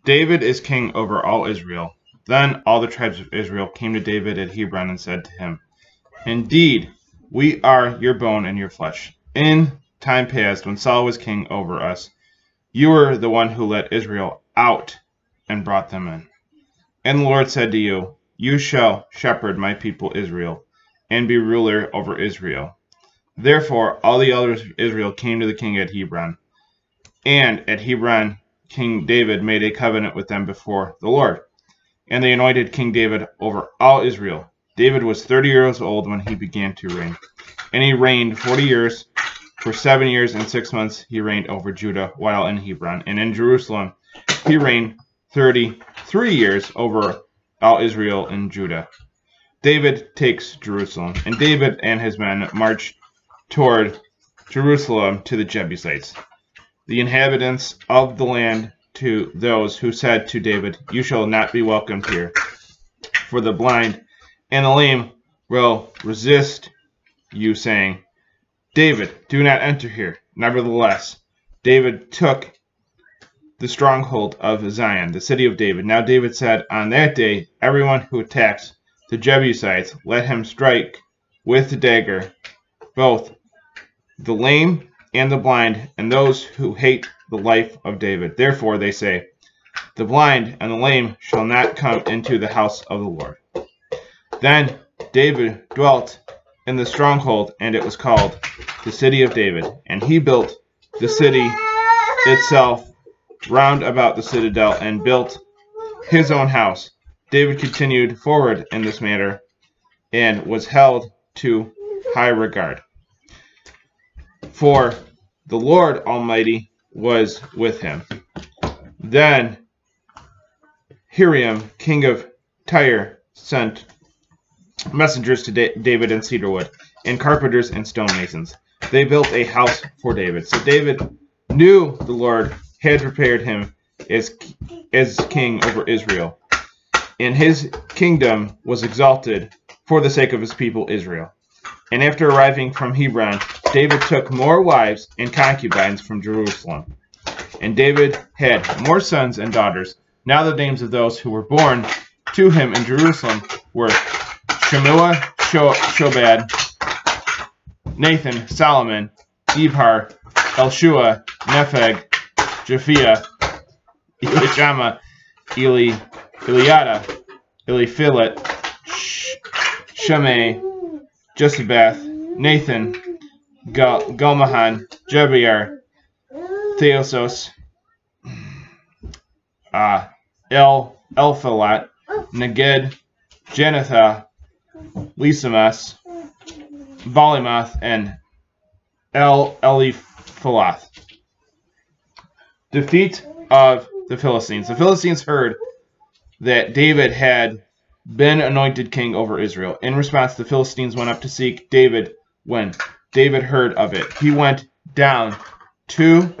David is king over all Israel. Then all the tribes of Israel came to David at Hebron and said to him, Indeed, we are your bone and your flesh. In time past, when Saul was king over us, you were the one who led Israel out and brought them in. And the Lord said to you, You shall shepherd my people Israel, and be ruler over Israel. Therefore all the elders of Israel came to the king at Hebron. And at Hebron King David made a covenant with them before the Lord. And they anointed King David over all Israel. David was 30 years old when he began to reign. And he reigned 40 years. For 7 years and 6 months he reigned over Judah while in Hebron. And in Jerusalem he reigned 33 years over all Israel and Judah. David takes Jerusalem. And David and his men march toward Jerusalem to the Jebusites, the inhabitants of the land, to those who said to David, You shall not be welcomed here, for the blind and the lame will resist you, saying, David, do not enter here. Nevertheless, David took the stronghold of Zion, the city of David. Now David said, On that day, everyone who attacks the Jebusites, let him strike with the dagger both the lame and the blind, and those who hate the life of David. Therefore they say, The blind and the lame shall not come into the house of the Lord. Then David dwelt in the stronghold, and it was called the city of David. And he built the city itself round about the citadel, and built his own house. David continued forward in this matter, and was held to high regard. For the Lord Almighty was with him. Then Hiram, king of Tyre, sent messengers to David in cedar wood, and carpenters and stonemasons. They built a house for David. So David knew the Lord had prepared him as king over Israel, and his kingdom was exalted for the sake of his people Israel. And after arriving from Hebron, David took more wives and concubines from Jerusalem. And David had more sons and daughters. Now the names of those who were born to him in Jerusalem were Shemua, Shobad, Nathan, Solomon, Ibhar, Elshua, Nepheg, Japhia, Elishama, Eliada, Eliphilet, Shimei, Josabeth, Nathan, Galmahan, Jebiar, Theosos, Elphalat, Neged, Janatha, Lisamas, Balimath, and Eliphalath. Defeat of the Philistines. The Philistines heard that David had been anointed king over Israel. In response, the Philistines went up to seek David. When David heard of it, he went down to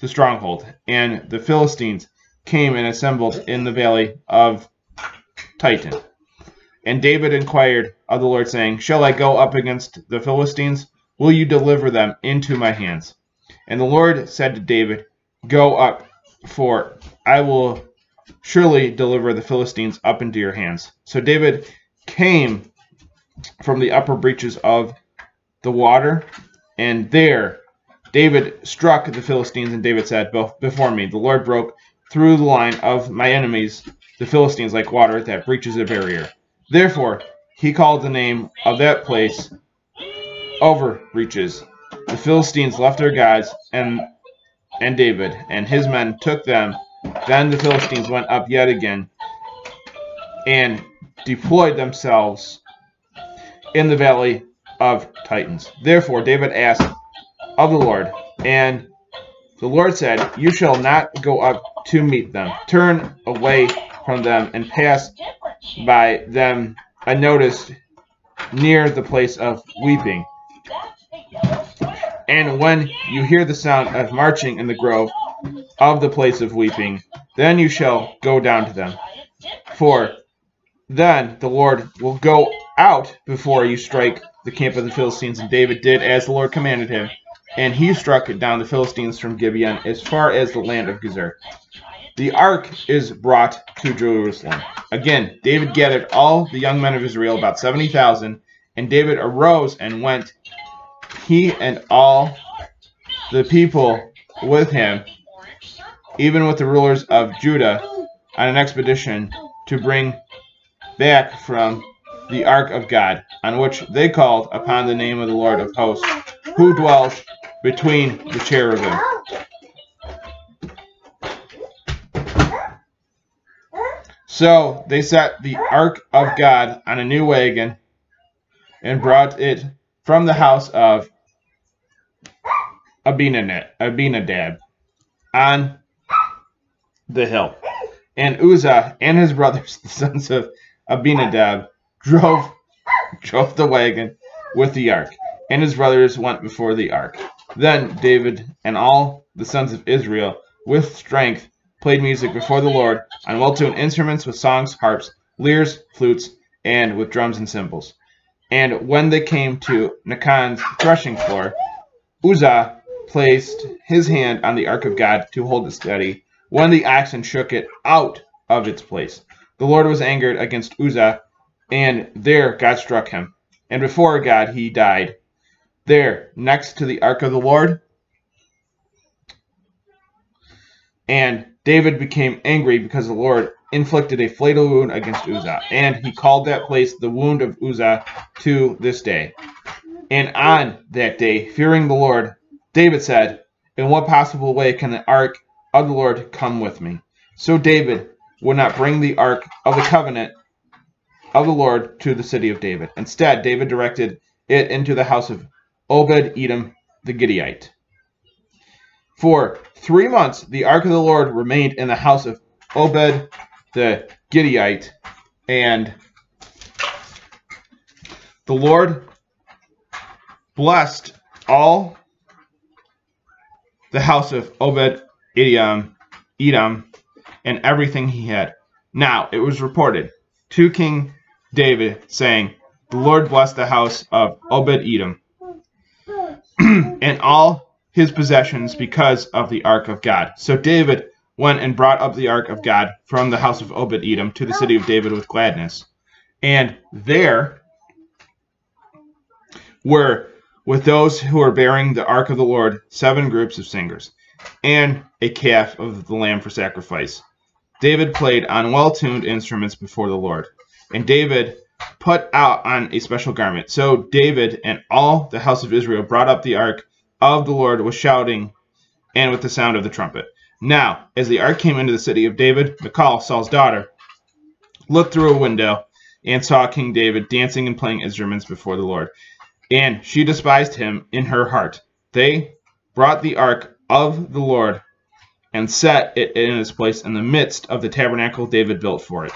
the stronghold, and the Philistines came and assembled in the valley of Titan. And David inquired of the Lord, saying, Shall I go up against the Philistines? Will you deliver them into my hands? And the Lord said to David, Go up, for I will surely deliver the Philistines up into your hands. So David came from the upper breaches of the water, and there David struck the Philistines, and David said, Before me the Lord broke through the line of my enemies, the Philistines, like water that breaches a barrier. Therefore he called the name of that place Overreaches. The Philistines left their gods, and David and his men took them. Then the Philistines went up yet again and deployed themselves in the valley of Titans. Therefore David asked of the Lord, and the Lord said, You shall not go up to meet them. Turn away from them and pass by them unnoticed near the place of weeping. And when you hear the sound of marching in the grove of the place of weeping, then you shall go down to them. For then the Lord will go out before you strike the camp of the Philistines. And David did as the Lord commanded him, and he struck down the Philistines from Gibeon as far as the land of Gezer. The ark is brought to Jerusalem. Again, David gathered all the young men of Israel, about 70,000, and David arose and went, he and all the people with him, even with the rulers of Judah, on an expedition to bring back from the ark of God, on which they called upon the name of the Lord of hosts, who dwells between the cherubim. So they set the ark of God on a new wagon and brought it from the house of Abinadab on the hill. And Uzzah and his brothers, the sons of Abinadab, drove the wagon with the ark, and his brothers went before the ark. Then David and all the sons of Israel, with strength, played music before the Lord on well-tuned instruments with songs, harps, lyres, flutes, and with drums and cymbals. And when they came to Nachon's threshing floor, Uzzah placed his hand on the ark of God to hold it steady when the oxen shook it out of its place. The Lord was angered against Uzzah, and there God struck him. And before God he died, there next to the ark of the Lord. And David became angry because the Lord inflicted a fatal wound against Uzzah, and he called that place the wound of Uzzah to this day. And on that day, fearing the Lord, David said, in what possible way can the ark of the Lord come with me? So David would not bring the ark of the covenant of the Lord to the city of David. Instead, David directed it into the house of Obed-Edom the Gittite. For 3 months, the ark of the Lord remained in the house of Obed the Gittite, and the Lord blessed all the house of Obed-Edom and everything he had. Now it was reported to King David, saying, the Lord blessed the house of Obed-Edom and all his possessions because of the ark of God. So David went and brought up the ark of God from the house of Obed-Edom to the city of David with gladness. And there were, with those who were bearing the ark of the Lord, 7 groups of singers, and a calf of the lamb for sacrifice. David played on well-tuned instruments before the Lord, and David put out on a special garment. So David and all the house of Israel brought up the ark of the Lord with shouting and with the sound of the trumpet. Now, as the ark came into the city of David, Michal, Saul's daughter, looked through a window and saw King David dancing and playing instruments before the Lord. And she despised him in her heart. They brought the ark of the Lord and set it in its place in the midst of the tabernacle David built for it.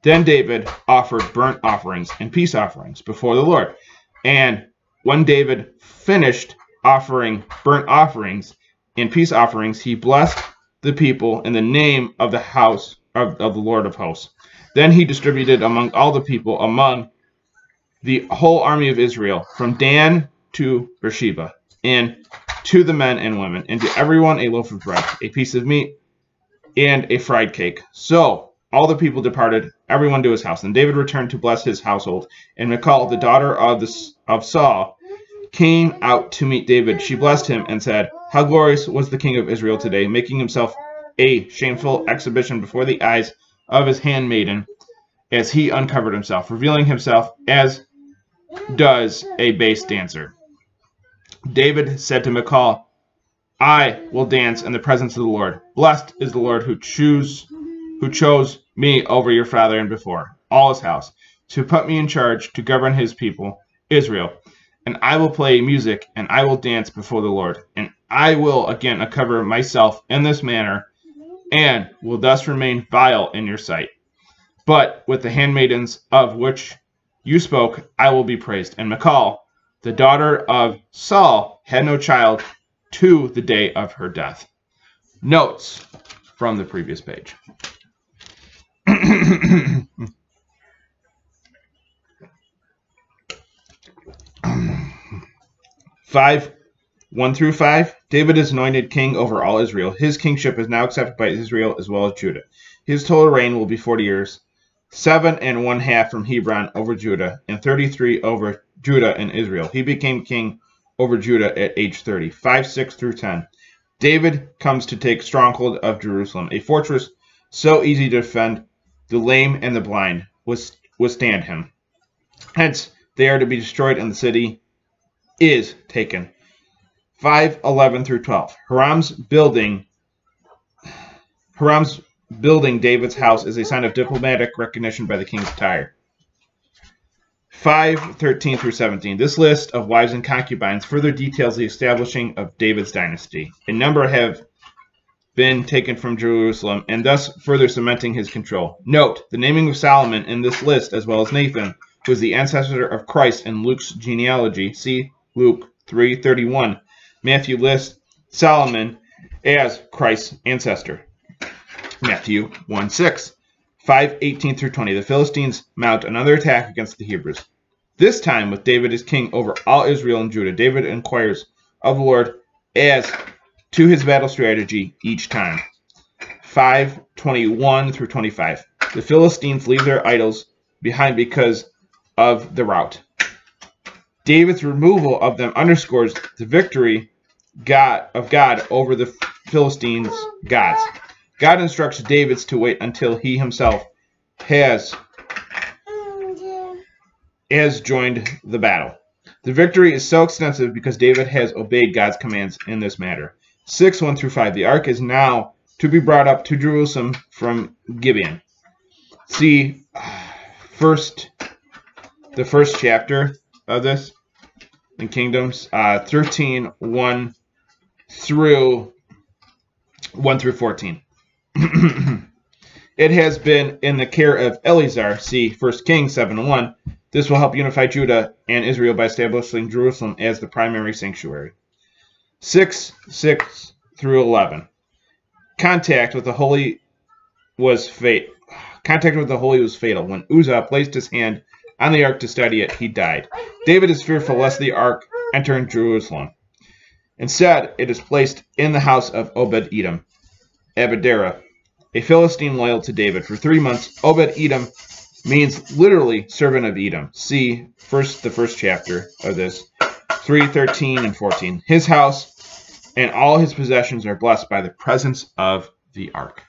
Then David offered burnt offerings and peace offerings before the Lord. And when David finished offering burnt offerings and peace offerings, he blessed the people in the name of the house of the Lord of hosts. Then he distributed among all the people, among the whole army of Israel, from Dan to Beersheba, and to the men and women, and to everyone a loaf of bread, a piece of meat, and a fried cake. So all the people departed, everyone to his house. And David returned to bless his household. And Michal, the daughter of Saul, came out to meet David. She blessed him and said, how glorious was the king of Israel today, making himself a shameful exhibition before the eyes of his handmaiden, as he uncovered himself, revealing himself as does a base dancer. David said to Michal, I will dance in the presence of the Lord. Blessed is the Lord who chose me over your father and before all his house, to put me in charge to govern his people, Israel. And I will play music, and I will dance before the Lord. And I will again uncover myself in this manner, and will thus remain vile in your sight. But with the handmaidens of which you spoke, I will be praised. And Michal, the daughter of Saul, had no child to the day of her death. Notes from the previous page. 5 1 through 5. David is anointed king over all Israel. His kingship is now accepted by Israel as well as Judah. His total reign will be 40 years, 7½ from Hebron over Judah, and 33 over Judah and Israel. He became king over Judah at age 30. 5, 6 through 10. David comes to take stronghold of Jerusalem, a fortress so easy to defend, the lame and the blind withstand him. Hence, they are to be destroyed, and the city is taken. 5, 11 through 12. Hiram's building David's house is a sign of diplomatic recognition by the king of Tyre. 5, 13 through 17. This list of wives and concubines further details the establishing of David's dynasty. A number have been taken from Jerusalem, and thus further cementing his control. Note, the naming of Solomon in this list, as well as Nathan, who is the ancestor of Christ in Luke's genealogy. See Luke 3:31. Matthew lists Solomon as Christ's ancestor. Matthew 1:6. 5:18 through 20. The Philistines mount another attack against the Hebrews. This time, with David as king over all Israel and Judah, David inquires of the Lord as to his battle strategy each time. 5:21 through 25. The Philistines leave their idols behind because of the rout. David's removal of them underscores the victory of God over the Philistines' gods. God instructs David to wait until he himself has joined the battle. The victory is so extensive because David has obeyed God's commands in this matter. 6, 1 through 5. The ark is now to be brought up to Jerusalem from Gibeon. See the first chapter of this in Kingdoms, 13, 1 through 14. It has been in the care of Eleazar. See 1 Kings 7:1. This will help unify Judah and Israel by establishing Jerusalem as the primary sanctuary. 6, 6 through 11. Contact with the holy was fatal. When Uzzah placed his hand on the ark to study it, he died. David is fearful lest the ark enter in Jerusalem. Instead, it is placed in the house of Obed-Edom, Abedera, a Philistine loyal to David. For 3 months, Obed-Edom means literally servant of Edom. See the first chapter of this, 3, 13, and 14. His house and all his possessions are blessed by the presence of the ark.